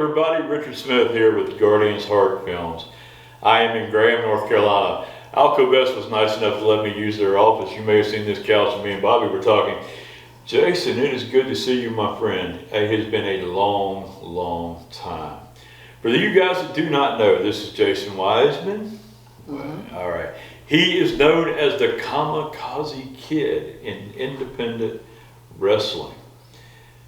everybody, Richard Smith here with Guardian's Heart Films. I am in Graham, North Carolina. Alco Best was nice enough to let me use their office. You may have seen this couch and me and Bobby were talking. Jason, it is good to see you, my friend. It has been a long, long time. For you guys that do not know, this is Jason Whisman. All right. He is known as the Kamikaze Kid in independent wrestling.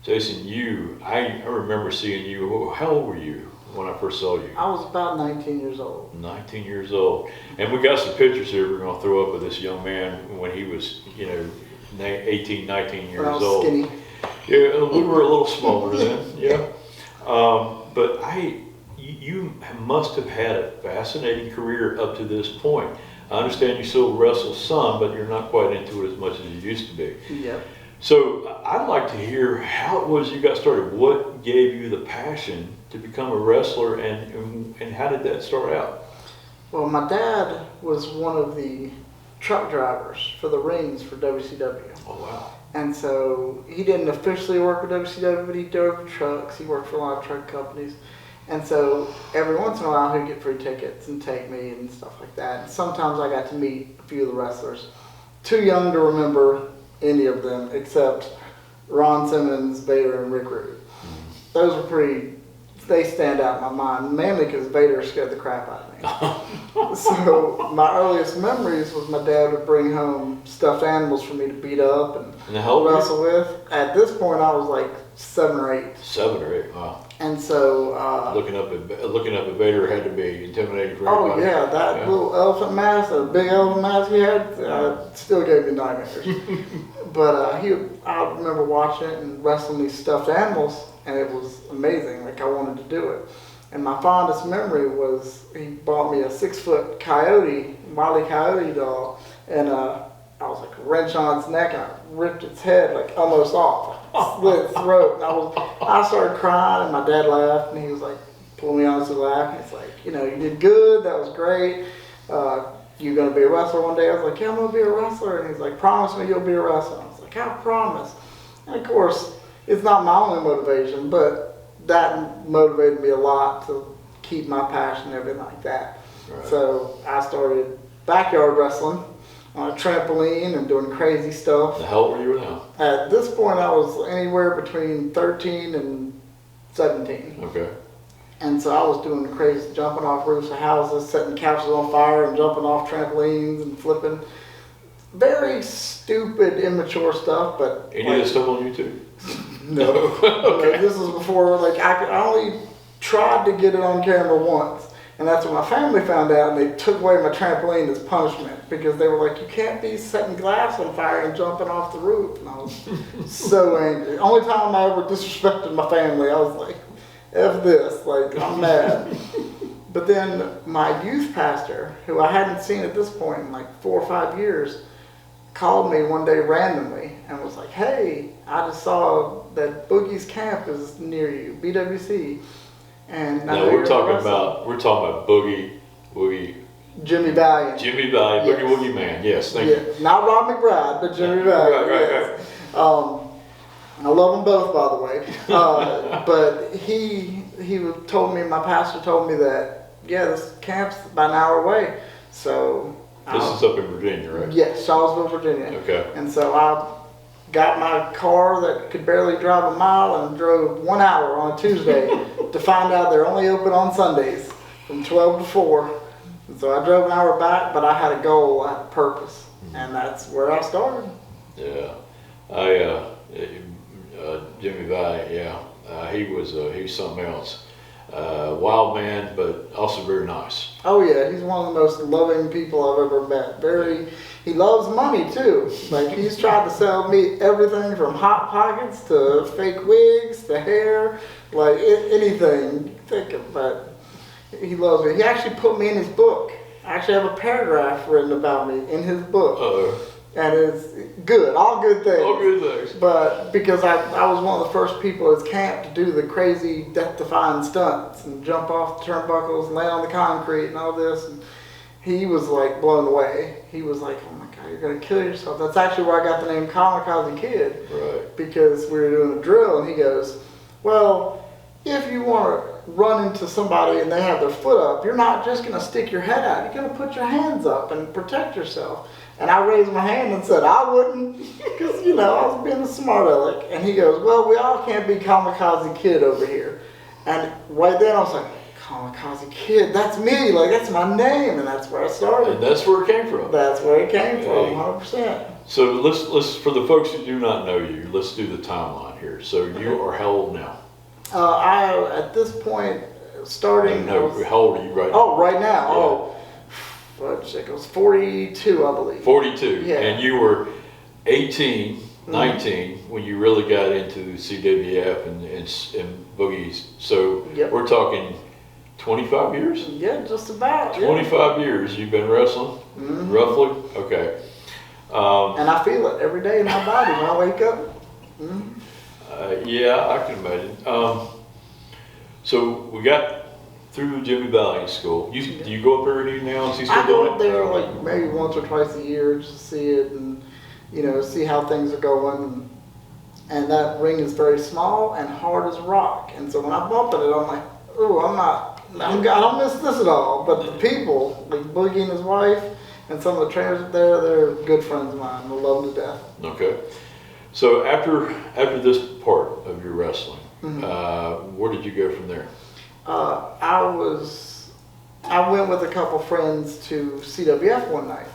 Jason, I remember seeing you. How old were you when I first saw you? I was about 19 years old. 19 years old. And we got some pictures here we're going to throw up of this young man when he was, 18, 19 years old. Skinny. Yeah, we were a little smaller then, yeah. But you must have had a fascinating career up to this point. I understand you still wrestle some, but you're not quite into it as much as you used to be. Yep. So I'd like to hear how it was you got started. What gave you the passion to become a wrestler, and how did that start out? Well, my dad was one of the truck drivers for the rings for WCW. Oh, wow. And so he didn't officially work with WCW, but he drove trucks. He worked for a lot of truck companies. And so every once in a while he'd get free tickets and take me and stuff like that. And sometimes I got to meet a few of the wrestlers. Too young to remember any of them except Ron Simmons, Vader, and Rick Rude. Those were they stand out in my mind, mainly because Vader scared the crap out of me. So my earliest memories was my dad would bring home stuffed animals for me to beat up and wrestle with. At this point I was like 7 or 8. 7 or 8, wow. And so looking up at Vader had to be intimidating for everybody. Oh yeah, that little elephant mask, that big elephant mask he had, still gave me nightmares. But I remember watching it and wrestling these stuffed animals, and it was amazing. Like I wanted to do it. And my fondest memory was he bought me a 6-foot coyote, Wile E. Coyote doll, and I was like a wrench on its neck, and I ripped its head like almost off. I slit its throat, and I started crying, and my dad laughed, and he was like, pulled me on his lap, and he's like, you did good, that was great. You gonna be a wrestler one day? I was like, yeah, I'm gonna be a wrestler. And he's like, promise me you'll be a wrestler. I was like, I promise. And of course, it's not my only motivation, but that motivated me a lot to keep my passion and everything like that. Right. So I started backyard wrestling on a trampoline and doing crazy stuff. How old were you now? At this point, I was anywhere between 13 and 17. Okay. And so I was doing crazy, jumping off roofs of houses, setting couches on fire, and jumping off trampolines and flipping. Very stupid, immature stuff, but... Any of this stuff on YouTube? No. Okay. This was before, I only tried to get it on camera once. And that's when my family found out, and they took away my trampoline as punishment because they were like, you can't be setting glass on fire and jumping off the roof. And I was so angry. Only time I ever disrespected my family, I was like, F this, I'm mad. But then my youth pastor, who I hadn't seen at this point in 4 or 5 years, called me one day randomly and was like, hey, I just saw that Boogie's camp is near you, BWC. And no, we're talking about Boogie, Jimmy Valiant. Jimmy Valiant, yes. Boogie Man. Yes, thank you. Not Rob McBride, but Jimmy Valiant. Right. I love them both, by the way. But he told me, my pastor told me that this camp's about an hour away. So this is up in Virginia, right? Yes, Charlottesville, Virginia. Okay. And so I got my car that could barely drive a mile and drove 1 hour on a Tuesday to find out they're only open on Sundays from 12 to 4. And so I drove an hour back, but I had a goal, I had a purpose, and that's where I started. Yeah, Jimmy Valiant, he was something else. Wild man, but also very nice. Oh yeah, he's one of the most loving people I've ever met. He loves money too. He's tried to sell me everything from Hot Pockets to fake wigs to hair, anything. Think of it. He loves me. He actually put me in his book. I actually have a paragraph written about me in his book. Uh-oh. And it's good, all good things. All good things. But because I was one of the first people at his camp to do the crazy death-defying stunts and jump off the turnbuckles and lay on the concrete and all this. And he was blown away. He was like, oh my God, you're going to kill yourself. That's actually where I got the name Kamikaze Kid. Right. Because we were doing a drill and he goes, well, if you want to run into somebody and they have their foot up, you're not just going to stick your head out. You're going to put your hands up and protect yourself. And I raised my hand and said, I wouldn't, because, you know, I was being a smart aleck. And he goes, well, we all can't be Kamikaze Kid over here. And right then I was like, Kamikaze Kid, that's me, like that's my name, and that's where I started. And that's where it came from. That's where it came from, 100%. So let's for the folks who do not know you, let's do the timeline here. So you are how old now? At this point, starting. No, how old are you right now? Oh, right now. Yeah. Oh, it was 42, I believe. 42. Yeah. And you were 18, 19 when you really got into CWF and boogies. So Yep. we're talking 25 years? Yeah, just about. 25 years you've been wrestling, roughly? Okay. And I feel it every day in my body when I wake up. Yeah, I can imagine. So we got through Jimmy Valley School. Do you go up there any now? Is he still I go doing up it? there like maybe once or twice a year just to see it and, you know, see how things are going. And that ring is very small and hard as rock. And so when I bump at it, I'm like, oh, I don't miss this at all. But the people, like Boogie and his wife, and some of the trainers up there, they're good friends of mine. I love them to death. Okay. So after this part of your wrestling, where did you go from there? I went with a couple friends to CWF one night.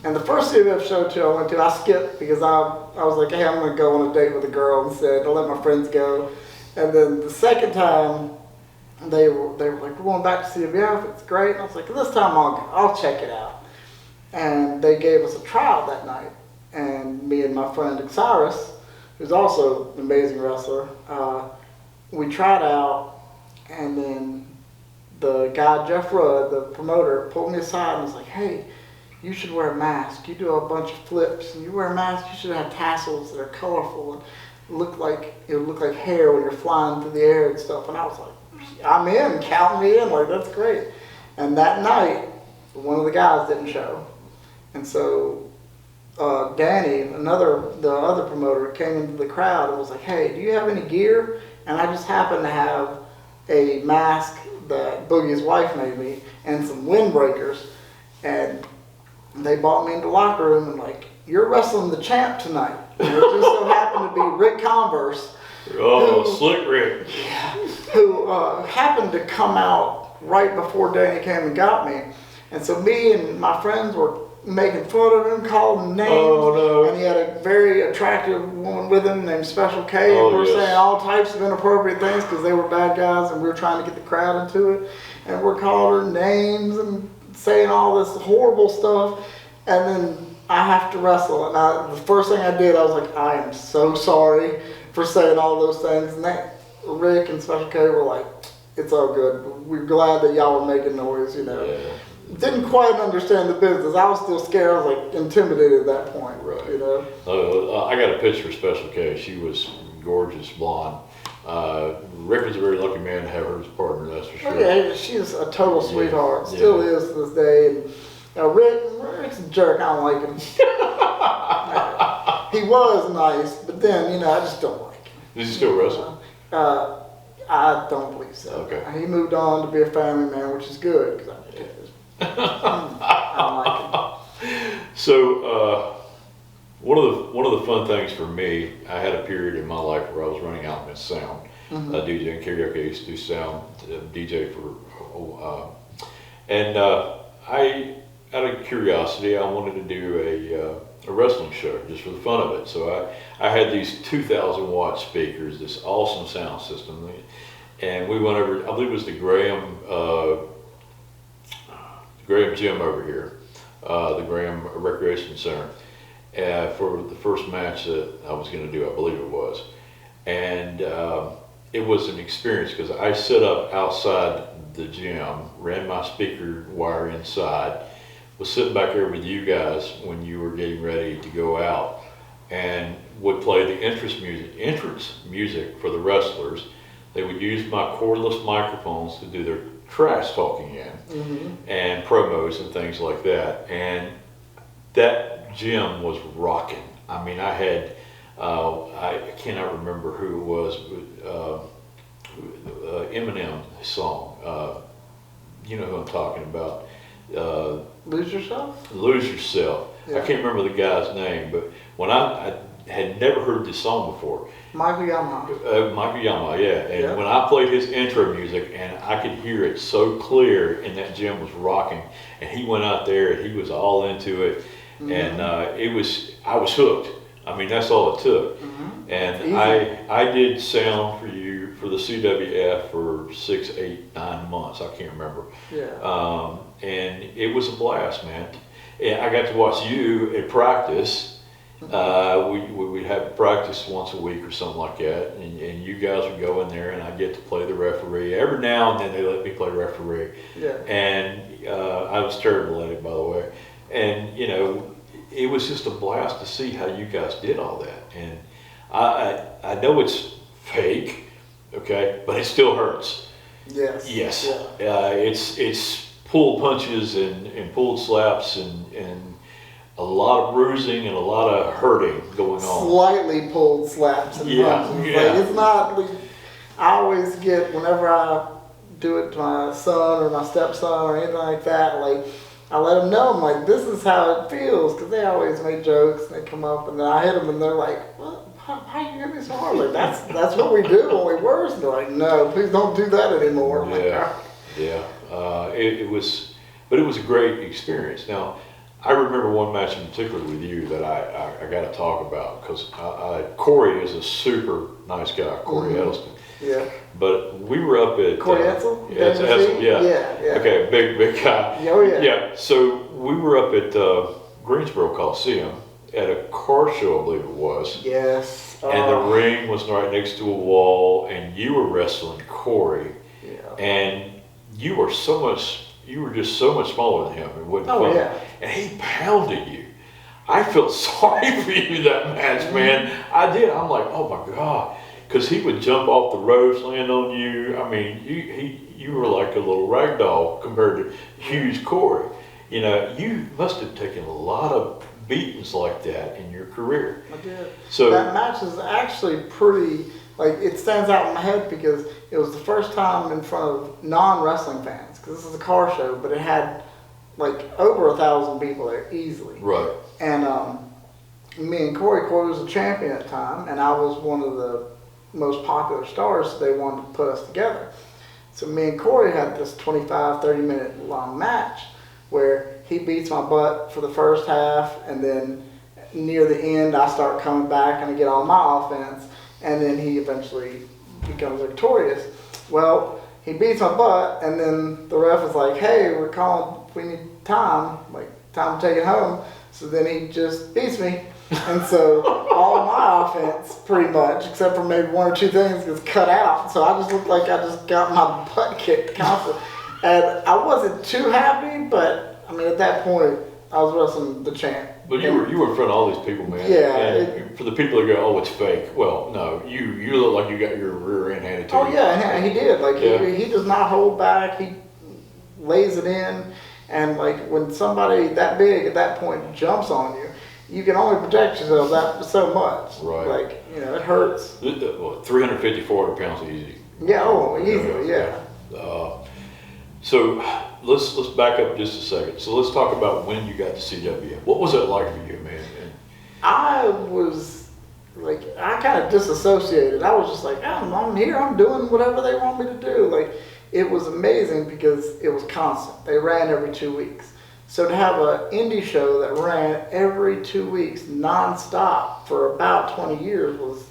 And the first CWF show too I went to, I skipped because I was like, hey, I'm going to go on a date with a girl instead. I'll let my friends go. And then the second time, they were like, we're going back to CWF. It's great. And I was like, this time I'll check it out. And they gave us a trial that night. And me and my friend Osiris, who's also an amazing wrestler, we tried out. And then the guy, Jeff Rudd, the promoter, pulled me aside and was like, hey, you should wear a mask. You do a bunch of flips and you wear a mask, you should have tassels that are colorful and look like hair when you're flying through the air and stuff. And I was like, I'm in, count me in, like that's great. And that night, one of the guys didn't show. And so Danny, the other promoter, came into the crowd and was like, hey, do you have any gear? And I just happened to have a mask that Boogie's wife made me and some windbreakers. And they brought me into the locker room and like, you're wrestling the champ tonight. And it just so happened to be Rick Converse. Slick Rick. Yeah, who happened to come out right before Danny came and got me. And so me and my friends were making fun of him, calling him names. Oh, no. And he had a very attractive woman with him named Special K. And we were saying all types of inappropriate things because they were bad guys and we were trying to get the crowd into it. And we're calling her names and saying all this horrible stuff. And then I have to wrestle. And the first thing I did, I was like, I am so sorry for saying all those things. And Rick and Special K were like, it's all good. We're glad that y'all were making noise, you know. Yeah. Didn't quite understand the business. I was still scared. I was like intimidated at that point, Right. you know. I got a picture of Special K. She was gorgeous, blonde. Rick was a very lucky man to have her as a partner, that's for sure. Oh, yeah, she's a total sweetheart. Still is to this day. And Rick's a jerk. I don't like him. He was nice, but then, you know, I just don't like him. Does he still wrestle? I don't believe so. Okay. He moved on to be a family man, which is good because I don't like him. So one of the fun things for me, I had a period in my life where I was running out with sound, DJ and karaoke. I used to do sound DJ for, and I, out of curiosity, I wanted to do a wrestling show just for the fun of it. So I had these 2,000 watt speakers, this awesome sound system, and we went over. I believe it was the Graham Gym over here, the Graham Recreation Center, for the first match that I was going to do, I believe it was. And it was an experience because I set up outside the gym, ran my speaker wire inside, was sitting back there with you guys when you were getting ready to go out, and would play the entrance music for the wrestlers. They would use my cordless microphones to do their trash talking in, and promos and things like that. And that gym was rocking. I mean, I had, I cannot remember who it was, but Eminem song. You know who I'm talking about. Lose Yourself? Lose Yourself. Yeah. I can't remember the guy's name, but when I had never heard this song before. Michael Yamaha. Michael Yamaha, yeah. And Yeah. when I played his intro music, and I could hear it so clear, and that gym was rocking, and he went out there and he was all into it, and I was hooked. I mean, that's all it took. And Easy. I did sound for you for the CWF for 6, 8, 9 months. I can't remember. Yeah. And it was a blast, man. And I got to watch you at practice. We'd have practice once a week or something like that, and you guys would go in there, and I'd get to play the referee. Every now and then they let me play referee, Yeah. and I was terrible at it, by the way. And you know, it was just a blast to see how you guys did all that. And I know it's fake, okay, but it still hurts. Yes. Yes, Yeah. it's pulled punches and pulled slaps and a lot of bruising and a lot of hurting going on. Slightly pulled slaps and punches. Yeah. Like, it's not. I always get whenever I do it to my son or my stepson or anything like that. Like I let them know, I'm like, this is how it feels, because they always make jokes and they come up and then I hit them and they're like, what? How you hit me so hard? Like that's what we do when we worse. And they're like, no, please don't do that anymore. I'm like, Yeah. It was a great experience. Now, I remember one match in particular with you that I got to talk about, because Corey is a super nice guy, Corey Edelston. Yeah. But we were up at Corey Etzel? Yes, Etzel, yeah. Yeah. Okay, big guy. Oh yeah. Yeah. So we were up at Greensboro Coliseum at a car show, I believe it was. Yes. And the ring was right next to a wall, and you were wrestling Corey. Yeah. And you were just so much smaller than him. It wasn't Oh, funny. yeah. And he pounded you. I felt sorry for you that match, man. I did. I'm like, oh my God. Because he would jump off the ropes, land on you. I mean, you were like a little rag doll compared to huge Corey. You know, you must have taken a lot of beatings like that in your career. I did. So that match is actually pretty, like, it stands out in my head because it was the first time in front of non-wrestling fans, because this is a car show, but it had like over 1,000 people there easily. right. And me and Corey was a champion at the time, and I was one of the most popular stars, so they wanted to put us together. So me and Corey had this 25, 30-minute long match where he beats my butt for the first half, and then near the end I start coming back and I get all my offense, and then he eventually becomes victorious. Well, he beats my butt, and then the ref is like, hey, we need time to take it home. So then he just beats me. And so all my offense, pretty much, except for maybe one or two things, gets cut out. So I just looked like I just got my butt kicked constantly. And I wasn't too happy, but I mean, at that point, I was wrestling the champ. But you were in front of all these people, man. Yeah. And for the people that go, oh, it's fake. Well, no, you look like you got your rear end handed to you. Oh yeah, and he did. Like Yeah. he does not hold back. He lays it in, and like when somebody that big at that point jumps on you, you can only protect yourself that so much. Right. Like it hurts. 350, 400 pounds easy. Yeah. Oh, easily. Yeah. So let's back up just a second. So let's talk about when you got to CWF. What was it like for you, man? I was like, I kind of disassociated. I was just like, I'm here. I'm doing whatever they want me to do. Like, it was amazing because it was constant. They ran every 2 weeks. So to have an indie show that ran every 2 weeks nonstop for about 20 years was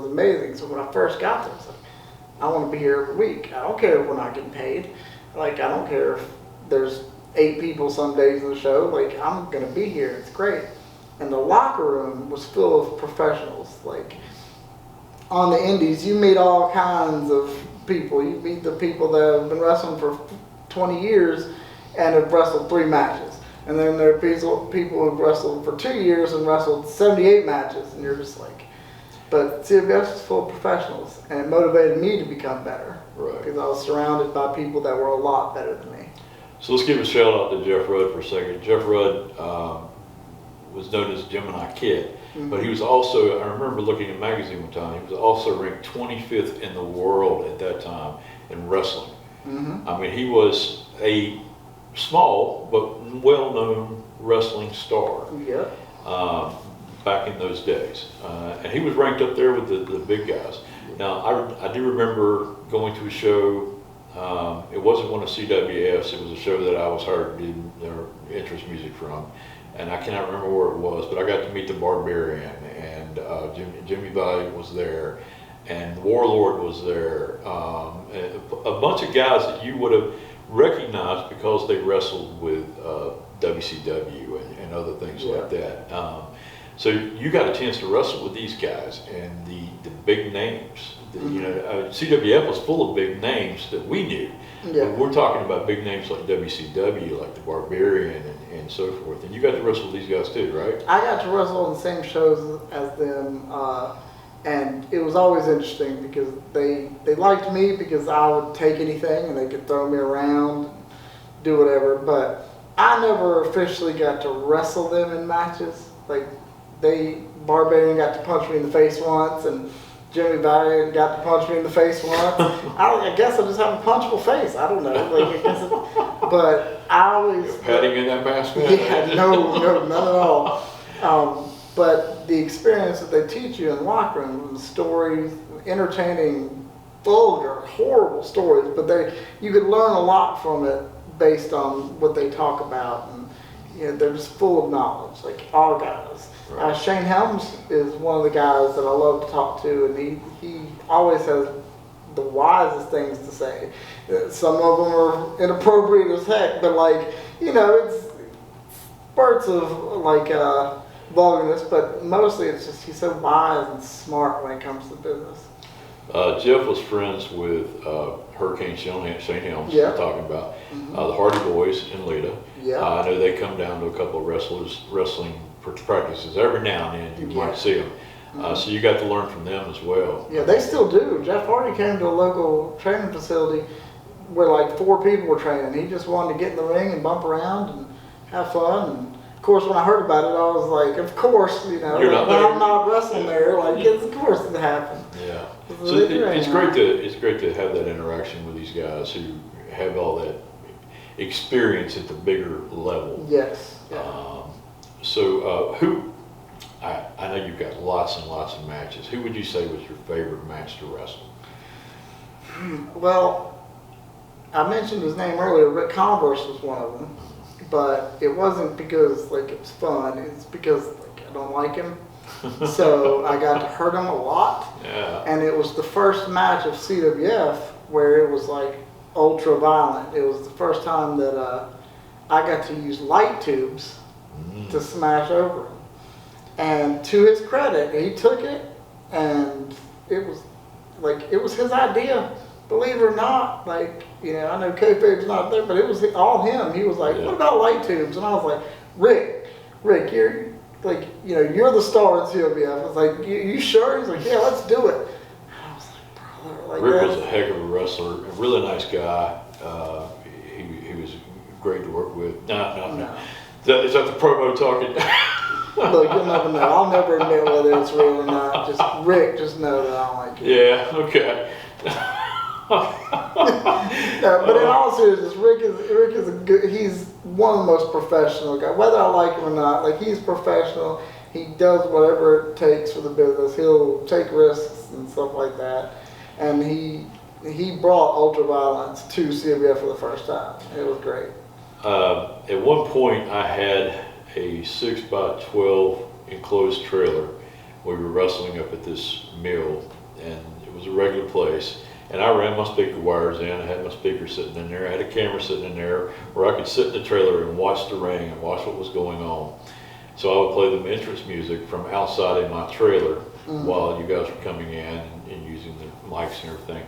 amazing. So when I first got there, I was like, I want to be here every week. I don't care if we're not getting paid. Like, I don't care if there's 8 people some days in the show. Like, I'm going to be here. It's great. And the locker room was full of professionals. Like, on the indies, you meet all kinds of people. You meet the people that have been wrestling for 20 years and have wrestled 3 matches. And then there are people who have wrestled for 2 years and wrestled 78 matches. And you're just like, but CWF is full of professionals. And it motivated me to become better. Right. Because I was surrounded by people that were a lot better than me. So let's give a shout out to Jeff Rudd for a second. Jeff Rudd was known as Gemini Kid. But he was also, I remember looking at a magazine one time, he was also ranked 25th in the world at that time in wrestling. I mean, he was a small but well-known wrestling star back in those days. And he was ranked up there with the big guys. Now, I do remember going to a show, it wasn't one of CWF's, it was a show that I was hired to do their interest music from. And I cannot remember where it was, but I got to meet the Barbarian, and Jimmy Valiant was there, and Warlord was there. A bunch of guys that you would have recognized because they wrestled with WCW and other things like that. So you got a chance to wrestle with these guys and the big names. CWF was full of big names that we knew. But we're talking about big names like WCW, like the Barbarian and so forth. And you got to wrestle with these guys too, right? I got to wrestle on the same shows as them, and it was always interesting because they liked me because I would take anything and they could throw me around, do whatever. But I never officially got to wrestle them in matches. Like Barbarian got to punch me in the face once, and Jimmy Valiant got to punch me in the face once. I guess I just have a punchable face. I don't know. But I always padding in that mask. Yeah, no, not at all. But the experience that they teach you in the locker room, the stories, entertaining, vulgar, horrible stories, but you could learn a lot from it based on what they talk about, and they're just full of knowledge, like all guys. Right. Shane Helms is one of the guys that I love to talk to, and he always has the wisest things to say. Some of them are inappropriate as heck, but it's spurts of vulgarness, but mostly it's just he's so wise and smart when it comes to business. Jeff was friends with Hurricane Shane Helms, we're talking about, the Hardy Boys in Lita. I know they come down to a couple of wrestling practices every now and then. You might see them. So you got to learn from them as well. Yeah, they still do. Jeff Hardy came to a local training facility where 4 people were training. He just wanted to get in the ring and bump around and have fun. And of course, when I heard about it, I was like, of course, You're not there. I'm not wrestling there. Of course it happened. Yeah. So it's great to have that interaction with these guys who have all that experience at the bigger level. Yes. So I know you've got lots and lots of matches. Who would you say was your favorite match to wrestle? Well, I mentioned his name earlier. Rick Converse was one of them, but it wasn't because it was fun. It's because I don't like him, so I got to hurt him a lot. Yeah. And it was the first match of CWF where it was ultra violent. It was the first time that I got to use light tubes to smash over him. And to his credit, he took it, and it was his idea. Believe it or not, I know kayfabe's not there, but it was all him. He was like, "What about light tubes?" And I was like, "Rick, you're you're the star in CWF." I was like, "You sure?" He's like, "Yeah, let's do it." And I was like, "Brother, Rick was a heck of a wrestler, a really nice guy. He was great to work with. No. Is that the promo talking? Look, you'll never know. I'll never admit whether it's real or not. Just know that I don't like it. Yeah, okay. No, but in all seriousness, Rick is he's one of the most professional guys. Whether I like him or not, he's professional. He does whatever it takes for the business. He'll take risks and stuff like that. And he brought ultraviolence to CWF for the first time. It was great. At one point, I had a 6x12 enclosed trailer. We were wrestling up at this mill, and it was a regular place. And I ran my speaker wires in. I had my speaker sitting in there. I had a camera sitting in there where I could sit in the trailer and watch the ring and watch what was going on. So I would play the entrance music from outside in my trailer while you guys were coming in and using the mics and everything.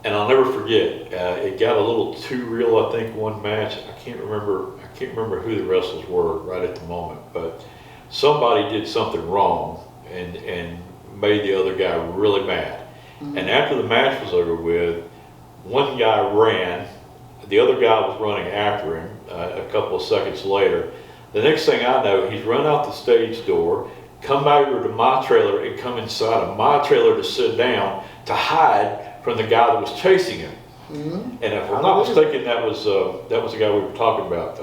And I'll never forget, it got a little too real, I think, one match. I can't remember who the wrestlers were right at the moment, but somebody did something wrong and made the other guy really mad. And after the match was over with, one guy ran, the other guy was running after him. A couple of seconds later, The next thing I know, he's run out the stage door, come over to my trailer and come inside of my trailer to sit down to hide from the guy that was chasing him. Mm-hmm. And if I'm not mistaken, that was the guy we were talking about,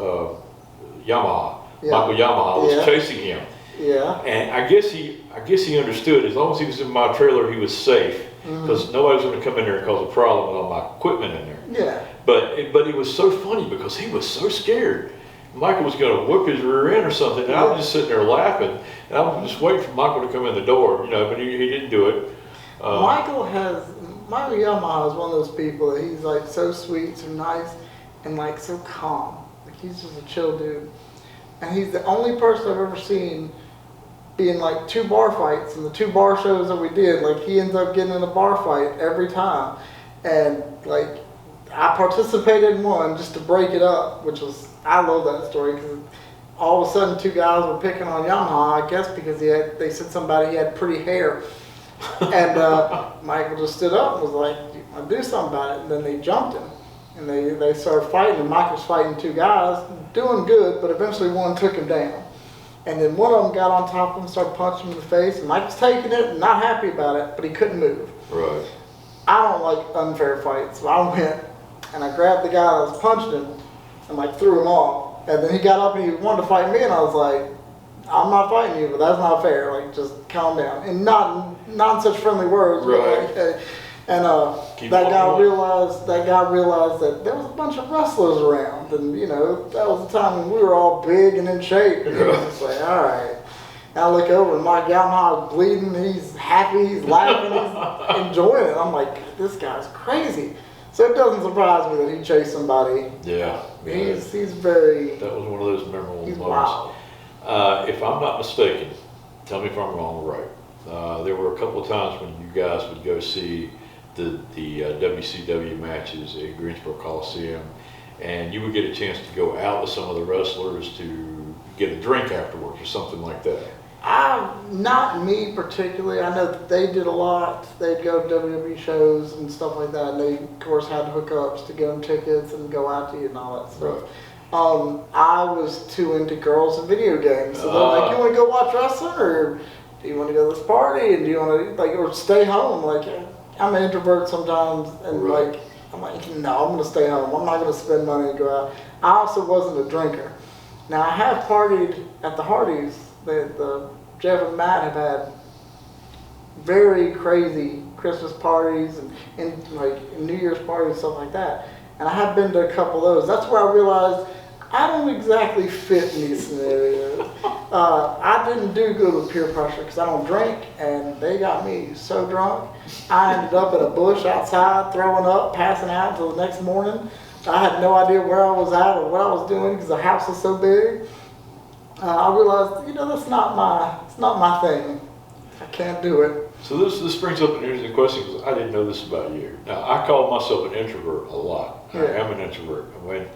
Yamaha. Yeah. Michael Yamaha was Yeah. chasing him. Yeah. And I guess he understood, as long as he was in my trailer, he was safe, because nobody was going to come in there and cause a problem with all my equipment in there. Yeah. But it was so funny because he was so scared. Michael was going to whip his rear end or something, and I was just sitting there laughing, and I was just waiting for Michael to come in the door, but he didn't do it. Michael Yamaha is one of those people that he's like so sweet, so nice, and like so calm. Like he's just a chill dude. And he's the only person I've ever seen be in like 2 bar fights, and the 2 bar shows that we did, like he ends up getting in a bar fight every time. And like I participated in one just to break it up, which was, I love that story because all of a sudden 2 guys were picking on Yamaha, I guess because they said he had pretty hair. And Michael just stood up and was like, "I'll do something about it." And then they jumped him, and they started fighting. And Michael's fighting 2 guys, doing good, but eventually one took him down. And then one of them got on top of him, started punching him in the face. And Michael's taking it, and not happy about it, but he couldn't move. Right. I don't like unfair fights, so I went and I grabbed the guy that was punching him and like threw him off. And then he got up and he wanted to fight me, and I was like, "I'm not fighting you, but that's not fair. Like, just calm down." And not in such friendly words. Right. But like, that guy realized that there was a bunch of wrestlers around, and that was the time when we were all big and in shape. And he was just like, "All right." And I look over and Mike Yamaha is bleeding. He's happy. He's laughing. He's enjoying it. I'm like, this guy's crazy. So it doesn't surprise me that he chased somebody. Yeah. He's very. That was one of those memorable He's moments. wild. If I'm not mistaken, tell me if I'm wrong or right. There were a couple of times when you guys would go see the WCW matches at Greensboro Coliseum, and you would get a chance to go out with some of the wrestlers to get a drink afterwards or something like that. Not me particularly. I know that they did a lot. They'd go to WWE shows and stuff like that, and they, of course, had hookups to get them tickets and go out to eat and all that stuff. Right. I was too into girls and video games, so they're like, "You want to go watch wrestling, or do you want to go to this party, and do you want to or stay home?" Like, I'm an introvert sometimes, and Right. I'm like, "No, I'm going to stay home. I'm not going to spend money and go out." I also wasn't a drinker. Now I have partied at the Hardys. The Jeff and Matt have had very crazy Christmas parties and New Year's parties and stuff like that. And I have been to a couple of those. That's where I realized I don't exactly fit in these scenarios. I didn't do good with peer pressure because I don't drink, and they got me so drunk. I ended up in a bush outside, throwing up, passing out until the next morning. I had no idea where I was at or what I was doing because the house was so big. I realized, that's not my thing. I can't do it. So this brings up an interesting question because I didn't know this about you. Now, I call myself an introvert a lot. Yeah. I am an introvert. When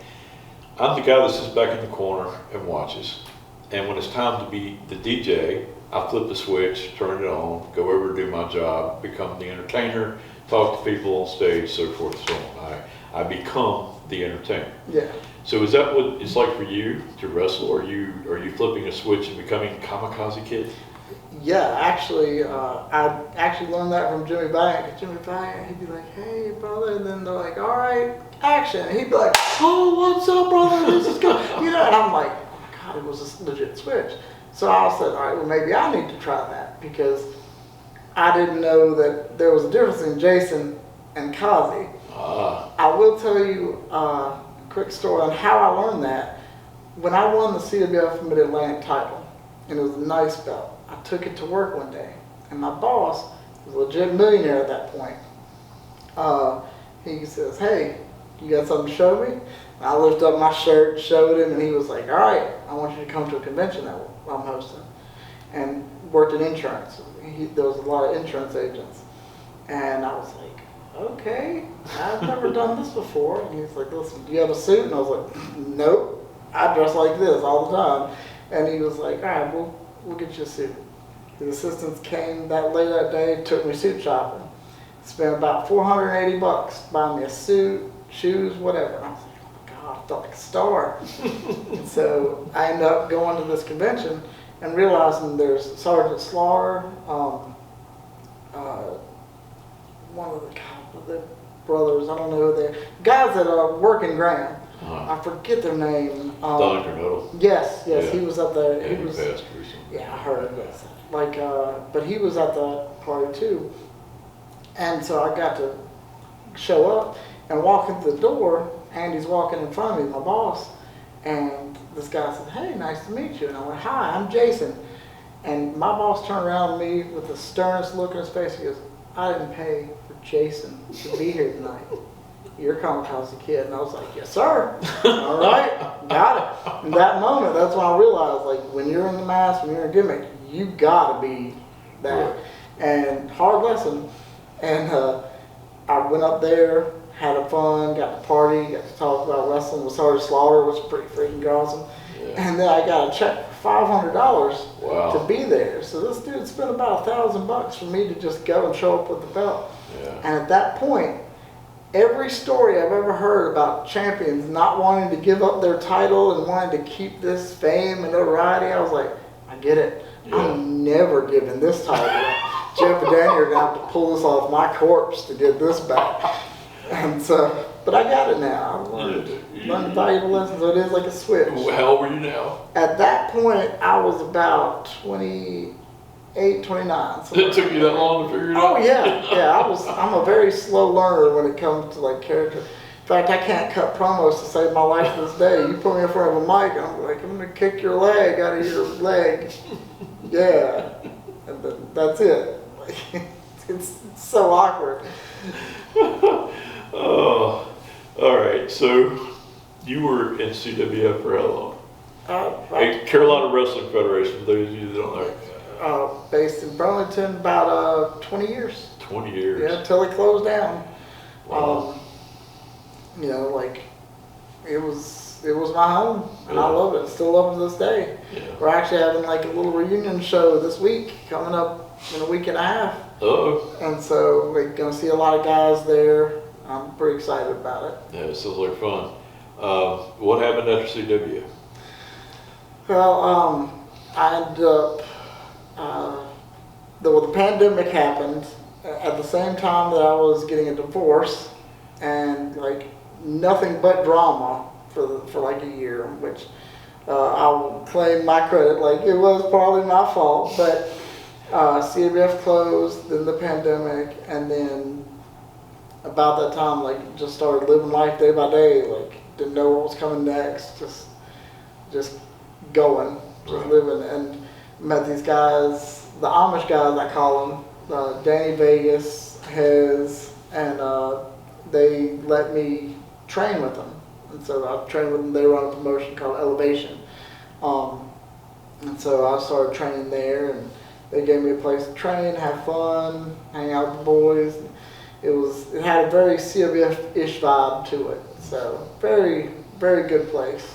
I'm the guy that sits back in the corner and watches. And when it's time to be the DJ, I flip the switch, turn it on, go over and do my job, become the entertainer, talk to people on stage, so forth and so on. I become the entertainer. Yeah. So is that what it's like for you to wrestle? Or are you flipping a switch and becoming Kamikaze Kid? Yeah, actually, I actually learned that from Jimmy Bank. Jimmy Bank, he'd be like, "Hey, brother," and then they're like, "All right, action." And he'd be like, "Oh, what's up, brother? This is good." And I'm like, "Oh my God, it was a legit switch." So I said, "All right, well, maybe I need to try that," because I didn't know that there was a difference in Jason and Kazi. I will tell you a quick story on how I learned that. When I won the CWF Mid-Atlantic title, and it was a nice belt, I took it to work one day, and my boss was a legit millionaire at that point. He says, "Hey, you got something to show me?" And I lifted up my shirt, showed him, and he was like, "All right, I want you to come to a convention that I'm hosting." And worked in insurance. There was a lot of insurance agents. And I was like, "Okay, I've never done this before." And he's like, "Listen, do you have a suit?" And I was like, "Nope, I dress like this all the time." And he was like, "All right, we'll get you a suit." The assistants came that late that day, took me suit shopping. Spent about $480 buying me a suit, shoes, whatever. And I was like, "Oh my God, felt like a star. And so I ended up going to this convention and realizing there's Sergeant Slaughter, one of the brothers, I don't know who they're, guys that work in Graham. I forget their name. Donington Huddle. Yes, Yeah. he was up there. Yeah, he passed recently. Yeah, I heard this. Like, but he was at the party too. And so I got to show up and walk into the door. Andy's walking in front of me, my boss. And this guy said, "Hey, nice to meet you." And I went, "Hi, I'm Jason." And my boss turned around to me with the sternest look in his face. He goes, "I didn't pay for Jason to be here tonight. You're Kamikaze Kid." And I was like, "Yes, sir." All right, got it. In that moment, that's when I realized, like, when you're in the mask, when you're in a gimmick, you gotta be that. And hard lesson. And I went up there, had a fun, got to party, got to talk about wrestling with Sergeant Slaughter, which was pretty freaking awesome. Yeah. And then I got a check for $500 Wow. to be there. So this dude spent about $1,000 for me to just go and show up with the belt. Yeah. And at that point, every story I've ever heard about champions not wanting to give up their title and wanting to keep this fame and notoriety, I was like, I get it. Yeah. I'm never giving this title up. Jeff and Danny are going to have to pull this off my corpse to get this back. And so, but I got it now. I learned valuable lessons. So it is like a switch. How old were you now? At that point, I was about 28, 29. It took you that long to figure it Oh out? yeah. I'm a very slow learner when it comes to like character. In fact, I can't cut promos to save my life to this day. You put me in front of a mic, I'm like, I'm gonna kick your leg out of your leg. Yeah, and then that's it. It's so awkward. Oh, all right. So you were in CWF for how long? Carolina Wrestling Federation, for those of you that don't know. Based in Burlington, about 20 years. 20 years. Yeah, until it closed down. Wow. You know, like it was my home, and I love it. Still love it to this day. Yeah. We're actually having like a little reunion show this week, coming up in a week and a half. Oh. And so we're gonna see a lot of guys there. I'm pretty excited about it. Yeah, it sounds like fun. What happened after CW? Well, I ended up, the pandemic happened at the same time that I was getting a divorce, and like nothing but drama for like a year, which I will claim my credit, like it was probably my fault, but CWF closed, then the pandemic, and then about that time, like just started living life day by day, like didn't know what was coming next, just going, just Right. living, and met these guys, the Amish guys I call them, Danny Vegas, Hez, and they let me train with them. And so I trained with them. They run a promotion called Elevation. And so I started training there, and they gave me a place to train, have fun, hang out with the boys. It had a very CWF-ish vibe to it. So very, very good place.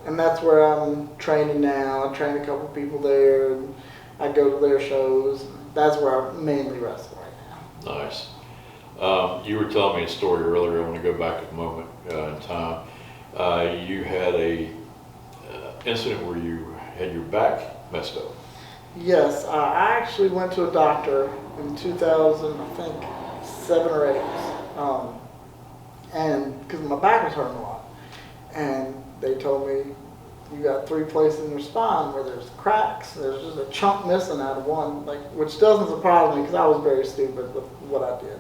And that's where I'm training now. I train a couple people there, and I go to their shows. That's where I mainly wrestle right now. Nice. You were telling me a story earlier. I want to go back a moment in time. You had a incident where you had your back messed up. Yes, I actually went to a doctor in 2000, I think 7 or 8, and because my back was hurting a lot, and they told me you got 3 places in your spine where there's cracks. There's just a chunk missing out of one, like, which doesn't surprise me because I was very stupid with what I did.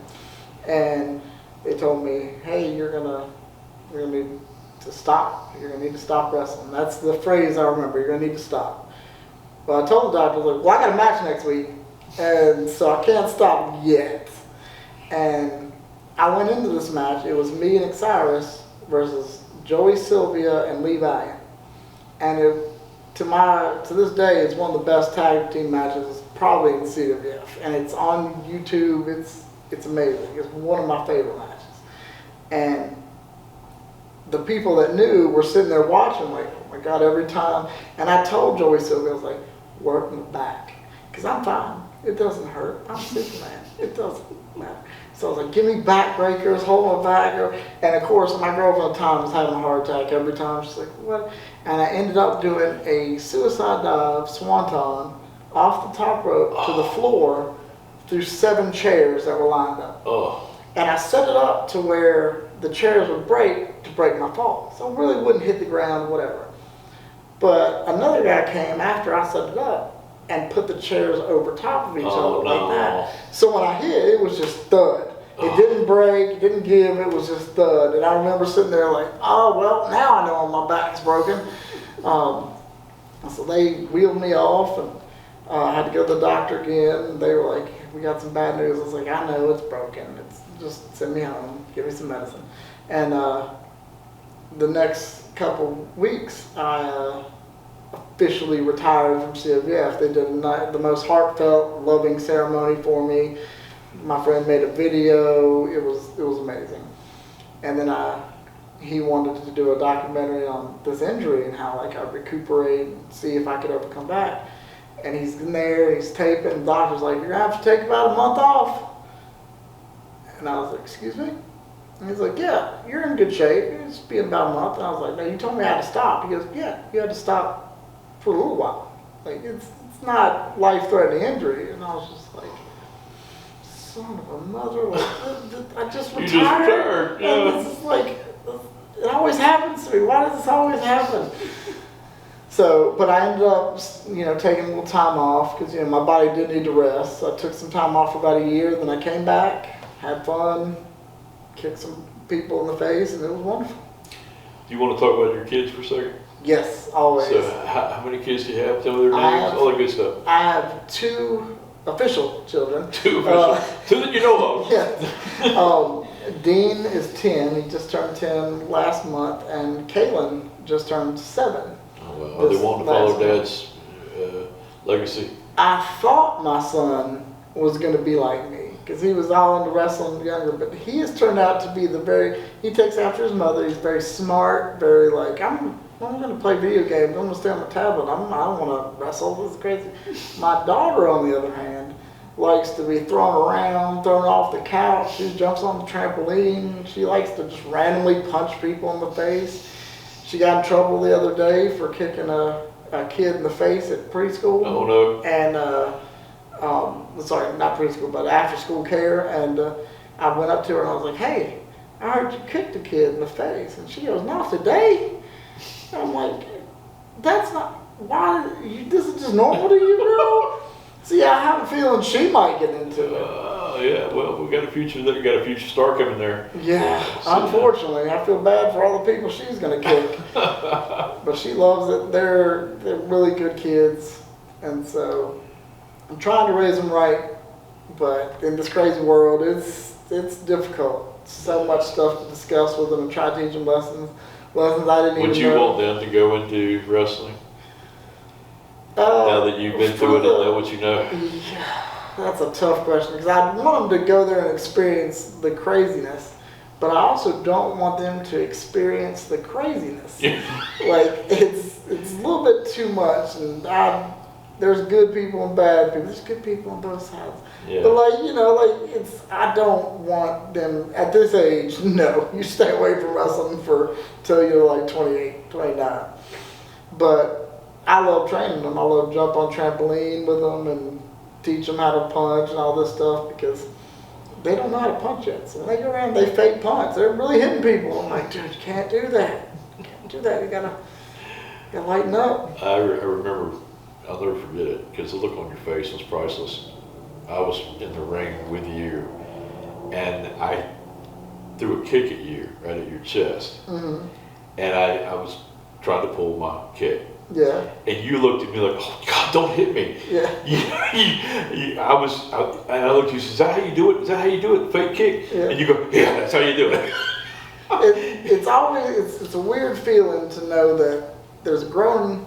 And they told me, hey, you're gonna need to stop. You're gonna need to stop wrestling. That's the phrase I remember. You're gonna need to stop. Well, I told the doctor, I was like, well, I got a match next week, and so I can't stop yet. And I went into this match. It was me and Osiris versus Joey Sylvia and Lee Valiant. And to this day, it's one of the best tag team matches probably in CWF. And it's on YouTube. It's amazing. It's one of my favorite matches. And the people that knew were sitting there watching like, oh my God, every time. And I told Joey Sylvia, I was like, work my back. because I'm fine. It doesn't hurt. I'm Superman. It doesn't matter. So I was like, give me backbreakers, hold my back. And of course, my girlfriend at the time was having a heart attack every time. She's like, what? And I ended up doing a suicide dive, swanton, off the top rope to the floor through 7 chairs that were lined up. And I set it up to where the chairs would break to break my fall. So it really wouldn't hit the ground, whatever. But another guy came after I set it up and put the chairs over top of each other like that. So when I hit, it was just thud. It didn't break, it didn't give, it was just thud. And I remember sitting there like, oh, well, now I know my back's broken. So they wheeled me off, and I had to go to the doctor again. And they were like, we got some bad news. I was like, I know it's broken. It's just send me home, give me some medicine. And the next couple weeks, I officially retired from CWF. They did the most heartfelt, loving ceremony for me. My friend made a video. It was amazing. And then he wanted to do a documentary on this injury and how like I recuperate and see if I could ever come back. And he's in there, he's taping, and the doctor's like, you're gonna have to take about a month off. And I was like, excuse me? And he's like, yeah, you're in good shape. It's been about a month. And I was like, no, you told me I had to stop. He goes, yeah, you had to stop for a little while. Like, it's not life-threatening injury. And I was just like, son of a mother, like, I just retired. Yeah. And this is like, it always happens to me. Why does this always happen? So, but I ended up, taking a little time off because, my body did need to rest. So I took some time off for about a year. Then I came back, had fun, kicked some people in the face, and it was wonderful. Do you want to talk about your kids for a second? Yes, always. So, how many kids do you have? Tell me their names, all that good stuff. I have 2 official children. 2 official? 2 that you know of? Yeah. Dean is 10. He just turned 10 last month, and Kaylin just turned 7. Oh, well. Are they wanting to follow Dad's legacy? I thought my son was going to be like me because he was all into wrestling younger, but he has turned out to be he takes after his mother. He's very smart, very like, I'm going to play video games. I'm going to stay on my tablet. I don't want to wrestle. This is crazy. My daughter, on the other hand, likes to be thrown around, thrown off the couch. She jumps on the trampoline. She likes to just randomly punch people in the face. She got in trouble the other day for kicking a kid in the face at preschool. Oh, no. And, sorry, not preschool, but after school care. And I went up to her and I was like, hey, I heard you kicked a kid in the face. And she goes, not today. And I'm like, that's not, this is just normal to you, girl? See, I have a feeling she might get into it. Yeah, well, we got a future star coming there. Yeah, unfortunately, I feel bad for all the people she's gonna kick. But she loves it. They're really good kids, and so I'm trying to raise them right. But in this crazy world, it's difficult. So much stuff to discuss with them and try to teach them lessons I didn't even know. Would you want them to go into wrestling? Now that you've been through it and know what you know. Yeah, that's a tough question because I want them to go there and experience the craziness, but I also don't want them to experience the craziness. Like it's a little bit too much, and there's good people and bad people. There's good people on both sides. Yeah. But I don't want them at this age. No, you stay away from wrestling till you're like 28, 29. But I love training them. I love jump on trampoline with them and teach them how to punch and all this stuff because they don't know how to punch yet. So when they go around, they fake punch. They're really hitting people. I'm like, dude, you can't do that. You can't do that. You gotta lighten up. I remember, I'll never forget it because the look on your face was priceless. I was in the ring with you, and I threw a kick at you right at your chest, and I was trying to pull my kick. Yeah. And you looked at me like, oh God, don't hit me. Yeah. And I looked at you and said, is that how you do it? Is that how you do it? Fake kick? Yeah. And you go, yeah, that's how you do it. It's a weird feeling to know that there's a grown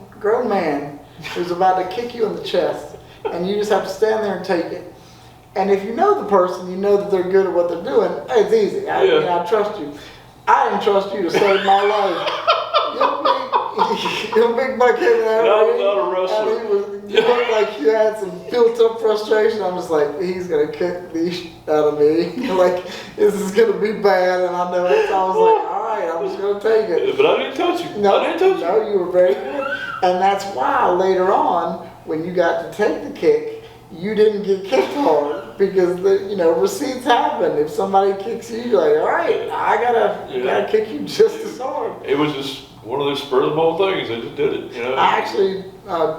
man who's about to kick you in the chest, and you just have to stand there and take it. And if you know the person, you know that they're good at what they're doing. It's easy. I trust you. I didn't trust you to save my life. big buck came out. And I was not a wrestler. And you looked like you had some built-up frustration. I'm just like, he's gonna kick the shit out of me. Like, this is gonna be bad, and I know it. So I was like, all right, I'm just gonna take it. But I didn't touch you. No, I didn't touch you. no, you were very good. And that's why later on, when you got to take the kick, you didn't get kicked hard because receipts happen. If somebody kicks you, you're like, all right, I gotta kick you just as hard. It was just one of those spur of the moment things. I just did it. I actually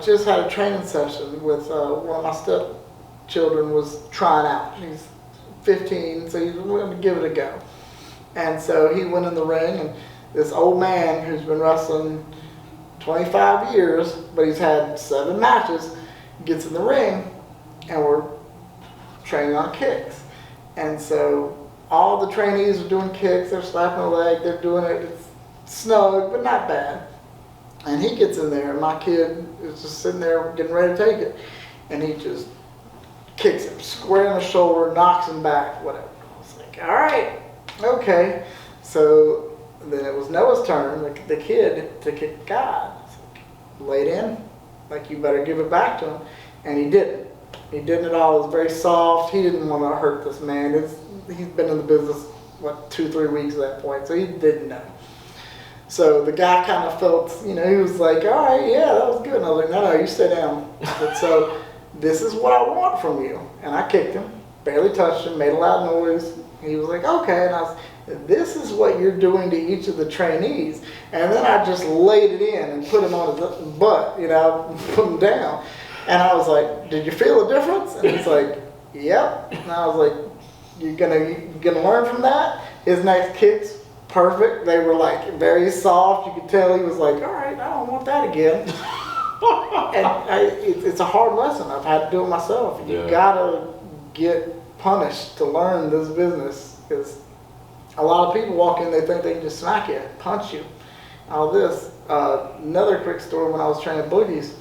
just had a training session with one of my stepchildren was trying out. He's 15, so he's going to give it a go. And so he went in the ring, and this old man who's been wrestling 25 years, but he's had 7 matches, gets in the ring, and we're training on kicks. And so all the trainees are doing kicks, they're slapping a leg, they're doing it, it's snug, but not bad. And he gets in there, and my kid is just sitting there getting ready to take it. And he just kicks him square in the shoulder, knocks him back, whatever. I was like, all right, okay. So then it was Noah's turn, the kid, to kick the guy. I was like, laid in, like you better give it back to him. And he didn't. He didn't at all. It was very soft. He didn't want to hurt this man. He's been in the business, 2-3 weeks at that point, so he didn't know. So the guy kind of felt, he was like, all right, yeah, that was good. And I was like, no, you stay down. But so this is what I want from you. And I kicked him, barely touched him, made a loud noise. He was like, okay. And I was, this is what you're doing to each of the trainees. And then I just laid it in and put him on his butt, put him down. And I was like, did you feel a difference? And he's like, yep. And I was like, you gonna learn from that? His next kicks, perfect. They were like very soft. You could tell he was like, all right, I don't want that again. And it's a hard lesson. I've had to do it myself. You gotta get punished to learn this business, because a lot of people walk in, they think they can just smack you, punch you, all this. Another quick story, when I was training boogies,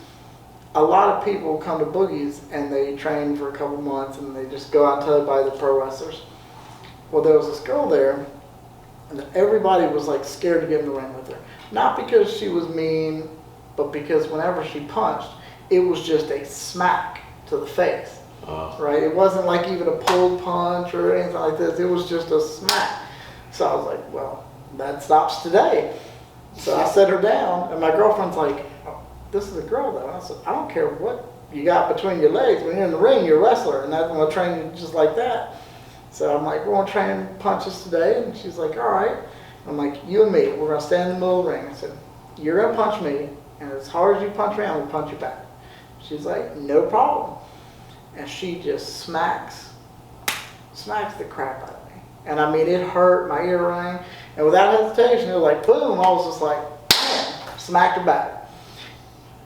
a lot of people come to boogies and they train for a couple months and they just go out and tell everybody they're pro wrestlers. Well, there was this girl there, and everybody was like scared to get in the ring with her. Not because she was mean, but because whenever she punched, it was just a smack to the face. Right? It wasn't like even a pulled punch or anything like this. It was just a smack. So I was like, well, that stops today. So I set her down, and my girlfriend's like, oh, this is a girl though. And I said, I don't care what you got between your legs. When you're in the ring, you're a wrestler, and I'm going to train you just like that. So I'm like, we're going to train punches today. And she's like, all right. I'm like, you and me, we're going to stand in the middle of the ring. I said, you're going to punch me, and as hard as you punch me, I'm going to punch you back. She's like, no problem. And she just smacks the crap out of me. And I mean, it hurt, my ear rang. And without hesitation, it was like, boom, I was just like, bam, smacked her back.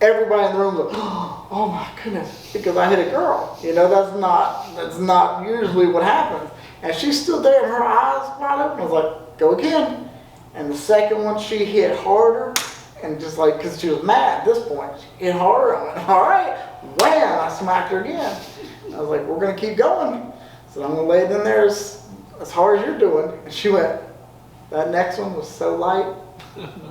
Everybody in the room was like, oh my goodness, because I hit a girl. That's not usually what happens. And she stood there and her eyes wide open. I was like, go again. And the second one, she hit harder. And just like, because she was mad at this point, she hit harder. I went, all right, wham, I smacked her again. I was like, we're going to keep going. So I'm going to lay it in there as hard as you're doing. And she went, that next one was so light,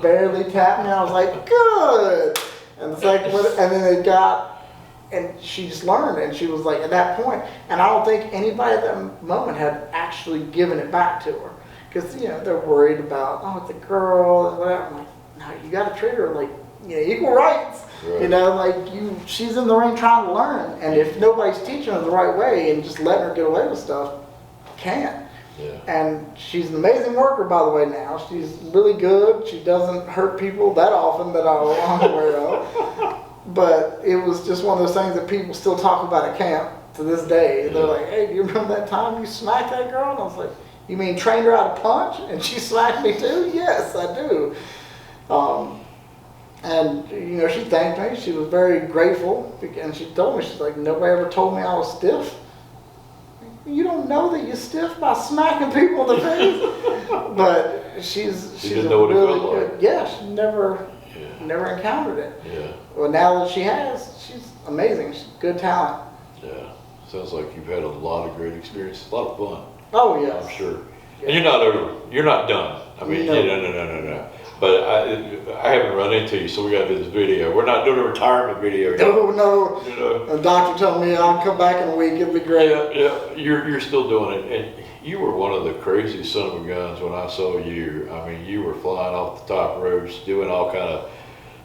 barely tapped me. I was like, good. And the second one, and then it got, and she just learned. And she was like, at that point, and I don't think anybody at that moment had actually given it back to her. Because, they're worried about, oh, it's a girl, and whatever. I'm like, no, you got to treat her like, equal rights. Right. She's in the ring trying to learn. And if nobody's teaching her the right way and just letting her get away with stuff, can't. Yeah. And she's an amazing worker, by the way, now. She's really good. She doesn't hurt people that often that I'm aware of. But it was just one of those things that people still talk about at camp to this day. Yeah. They're like, hey, do you remember that time you smacked that girl? And I was like, you mean trained her how to punch? And she smacked me too? Yes, I do. And, she thanked me. She was very grateful. And she told me, she's like, nobody ever told me I was stiff. You don't know that you're stiff by smacking people in the face. But she's didn't know what really it felt good. like. Yeah, she never encountered it. Yeah. Well, now that she has, she's amazing. She's good talent. Yeah. Sounds like you've had a lot of great experiences, a lot of fun. Oh, yes. I'm sure. Yeah. And you're not done. I mean, no. But I haven't run into you, so we got to do this video. We're not doing a retirement video yet. No. You know? The doctor told me I'll come back in a week. It'll be great. Yeah, you're still doing it, and you were one of the craziest son of a guns when I saw you. I mean, you were flying off the top ropes, doing all kind of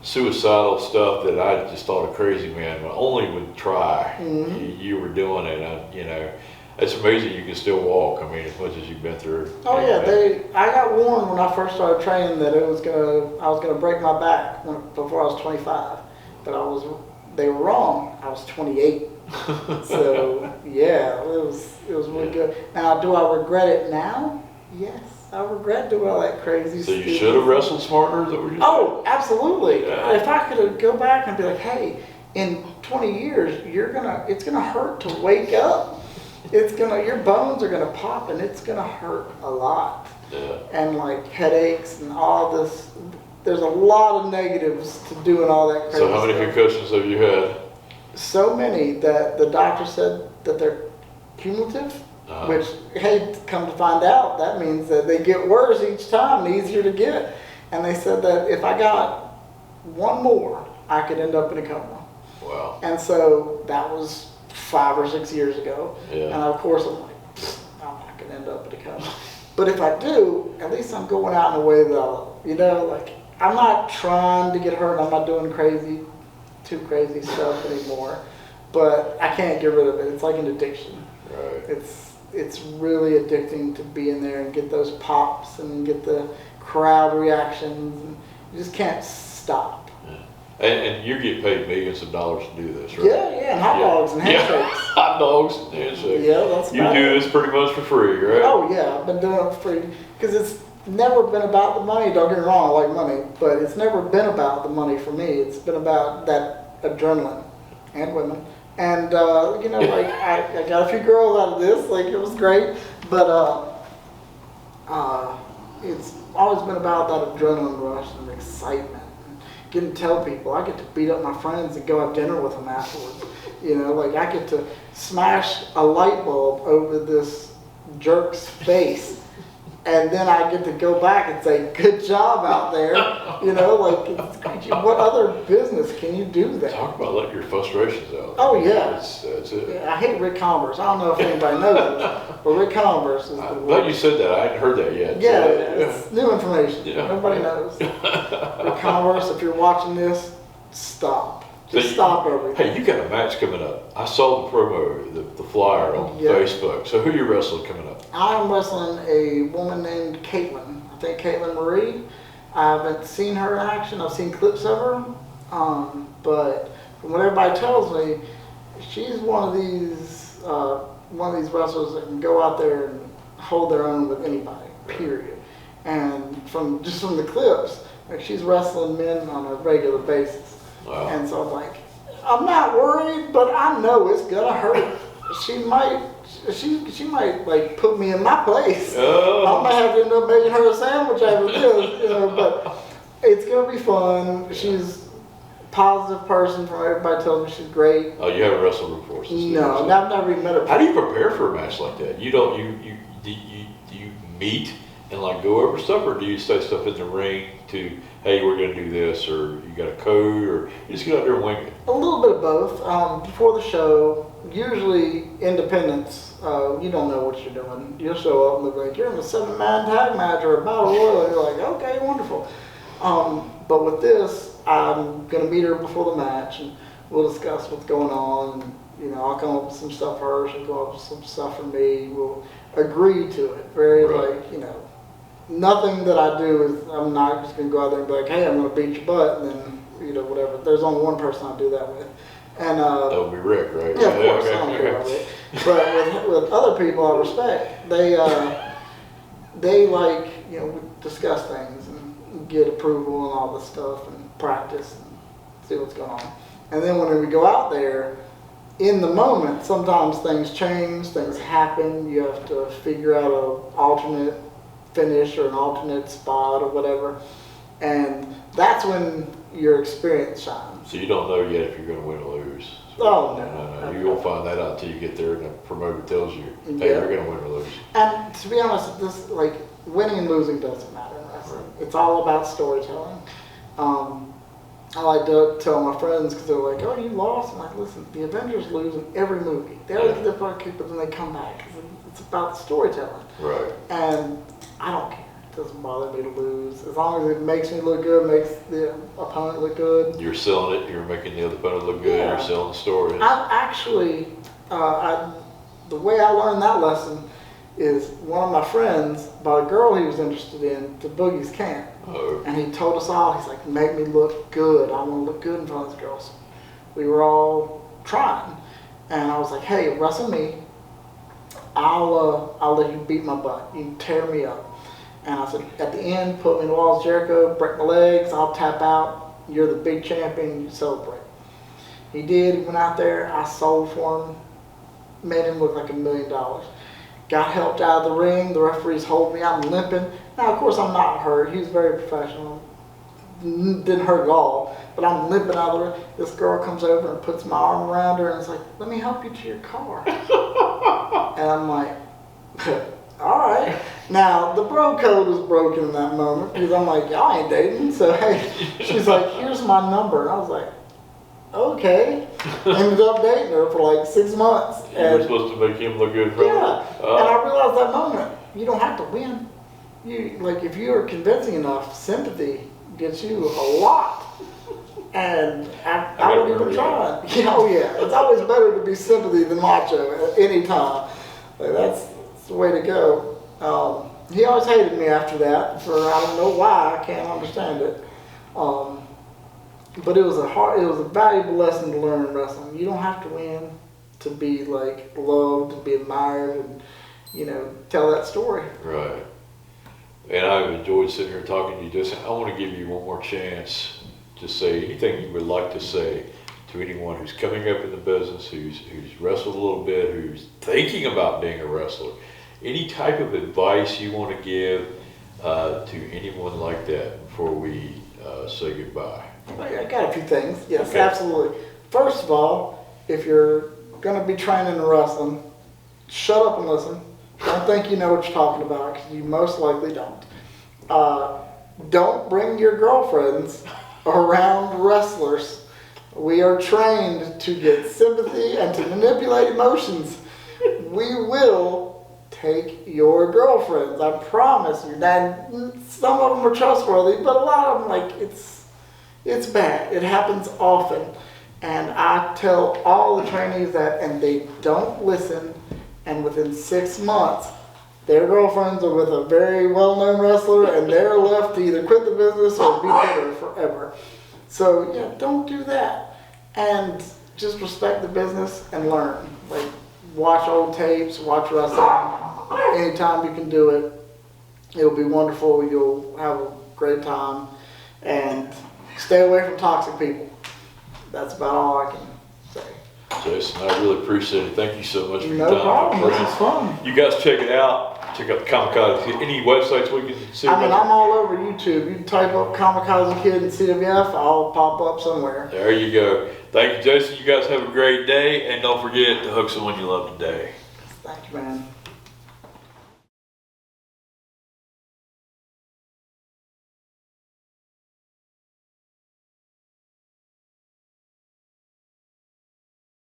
suicidal stuff that I just thought a crazy man only would try. You were doing it, you know. It's amazing you can still walk. I mean, as much as you've been through. Oh yeah, I got warned when I first started training that I was gonna break my back before I was 25, but they were wrong. I was 28. So yeah, it was really good. Now, do I regret it now? Yes, I regret doing all that crazy stuff. So you stuff. should have wrestled smarter. Is that what you're saying? Oh, absolutely. Yeah. If I could go back and be like, hey, in 20 years, it's gonna hurt to wake up. Your bones are gonna pop and it's gonna hurt a lot. Yeah. And like headaches and all this. There's a lot of negatives to doing all that crazy So how many stuff. concussions have you had? So many that the doctor said that they're cumulative, which, hey, come to find out, that means that they get worse each time and easier to get. And they said that if I got one more, I could end up in a coma. Wow. And so that was 5 or 6 years ago. Yeah. And of course I'm like, I'm not gonna end up in a coma. But if I do, at least I'm going out in a way that like, I'm not trying to get hurt. I'm not doing too crazy stuff anymore. But I can't get rid of it. It's like an addiction. Right. It's really addicting to be in there and get those pops and get the crowd reactions. And you just can't stop. And you get paid millions of dollars to do this, right? Yeah, and hot dogs and handshakes. Hot dogs and handshakes. Yeah, that's You about do it. this pretty much for free, right? Oh yeah, I've been doing it for free because it's never been about the money. Don't get me wrong, I like money, but it's never been about the money for me. It's been about that adrenaline and women. And you know, like I got a few girls out of this. Like it was great, but it's always been about that adrenaline rush and excitement. Getting to tell people, I get to beat up my friends and go have dinner with them afterwards. You know, like I get to smash a light bulb over this jerk's face, and then I get to go back and say, "Good job out there." You know, like what other business can you do that? Talk about letting your frustrations out. Oh yeah, That's it. yeah, I hate Rick Converse. I don't know if anybody knows this, but Rick Converse is the I'm glad you said that. I hadn't heard that yet. Yeah, So, it's new information. Yeah. Nobody knows. Rick Converse, if you're watching this, stop. Just So stop everything. Hey, you got a match coming up. I saw the promo, the flyer on Yeah. Facebook. So who you wrestling coming up? I'm wrestling a woman named Caitlin. I think Caitlin Marie. I haven't seen her in action. I've seen clips of her. But from what everybody tells me, she's one of these wrestlers that can go out there and hold their own with anybody, period. And from the clips, like she's wrestling men on a regular basis. Wow. And so I'm like, I'm not worried, but I know it's gonna hurt. She might like put me in my place. Oh. I might have to end up making her a sandwich after this, you know, but it's gonna be fun. She's a positive person from everybody tells me she's great. Oh, you haven't wrestled before? So No, I've never even met her. How do you prepare for a match like that? Do you meet and like go over stuff, or do you say stuff in the ring to, hey, we're gonna do this, or you got a code, or you just get out there and wing it? A little bit of both. Before the show, usually independents, you don't know what you're doing. You'll show up and they'll be like, you're in a 7-man tag match or a battle royal. And you're like, okay, wonderful. But with this, I'm gonna meet her before the match and we'll discuss what's going on. And, you know, I'll come up with some stuff for her. She'll come up with some stuff for me. We'll agree to it. Very like, you know, nothing that I do is, I'm not just gonna go out there and be like, hey, I'm gonna beat your butt, and then, you know, whatever. There's only one person I do that with. And That would be Rick, right? yeah, of course, Okay, I don't care okay. about it. But with other people I respect, they like, you know, we discuss things and get approval and all this stuff and practice and see what's going on. And then when we go out there, in the moment, sometimes things change, things happen. You have to figure out an alternate finish or an alternate spot or whatever. And that's when your experience shines. So you don't know yet if you're going to win or lose. Oh, no. You won't find that out until you get there and the promoter tells you, hey, Yeah. you're going to win or lose. And to be honest, this, like, winning and losing doesn't matter in wrestling. wrestling. It's all about storytelling. I like to tell my friends because they're like, "Oh, you lost." I'm like, "Listen, the Avengers lose in every movie. They always get their butt kicked, but then they come back. It's about the storytelling." Right. And I don't care. It doesn't bother me to lose as long as it makes me look good, makes the opponent look good. You're selling it. You're making the other opponent look good. Yeah. You're selling the stories. I've actually, the way I learned that lesson is one of my friends, about a girl he was interested in, to Boogie's camp. Oh. And he told us all, he's like, make me look good. I want to look good in front of this girl. So we were all trying. And I was like, hey, wrestle me. I'll let you beat my butt. You can tear me up. And I said, at the end, put me in the walls of Jericho, break my legs, I'll tap out. You're the big champion, you celebrate. He did. He went out there. I sold for him. Made him look like $1 million. Got helped out of the ring. The referees hold me. I'm limping. Now, of course, I'm not hurt. He was very professional. Didn't hurt at all. But I'm limping out of the ring. This girl comes over and puts my arm around her and is like, let me help you to your car. And I'm like, all right. Now, the bro code was broken in that moment because I'm like, y'all ain't dating. So, hey, she's like, here's my number. And I was like, okay. Ended up dating her for like 6 months. You were supposed to make him look good. Yeah. And I realized that moment, you don't have to win. You like if you're convincing enough, sympathy gets you a lot. And I would even try. Oh yeah, it's always better to be sympathy than macho at any time. Like, that's the way to go. He always hated me after that for I don't know why. I can't understand it. But it was a valuable lesson to learn in wrestling. You don't have to win to be like loved, to be admired, and tell that story. Right. And I've enjoyed sitting here talking to you, Jason. I want to give you one more chance to say anything you would like to say to anyone who's coming up in the business, who's wrestled a little bit, who's thinking about being a wrestler. Any type of advice you want to give to anyone like that before we say goodbye? I got a few things. Yes, okay. Absolutely. First of all, if you're going to be training in wrestling, shut up and listen. Don't think you know what you're talking about, because you most likely don't. Don't bring your girlfriends around wrestlers. We are trained to get sympathy and to manipulate emotions. We will take your girlfriends. I promise you. Now, some of them are trustworthy, but a lot of them, it's bad. It happens often. And I tell all the trainees that, and they don't listen. And within 6 months, their girlfriends are with a very well-known wrestler, and they're left to either quit the business or be bitter forever. So, yeah, don't do that. And just respect the business and learn. Like, watch old tapes, watch wrestling. Anytime you can do it, it'll be wonderful. You'll have a great time. And stay away from toxic people. That's about all I can say. Jason, I really appreciate it. Thank you so much for your time. No problem. This is fun. You guys check it out. Check out the Kamikaze Kid. Any websites we can see? I'm all over YouTube. You can type up Kamikaze Kid and CWF. I'll pop up somewhere. There you go. Thank you, Jason. You guys have a great day. And don't forget to hug someone you love today. Thank you, man.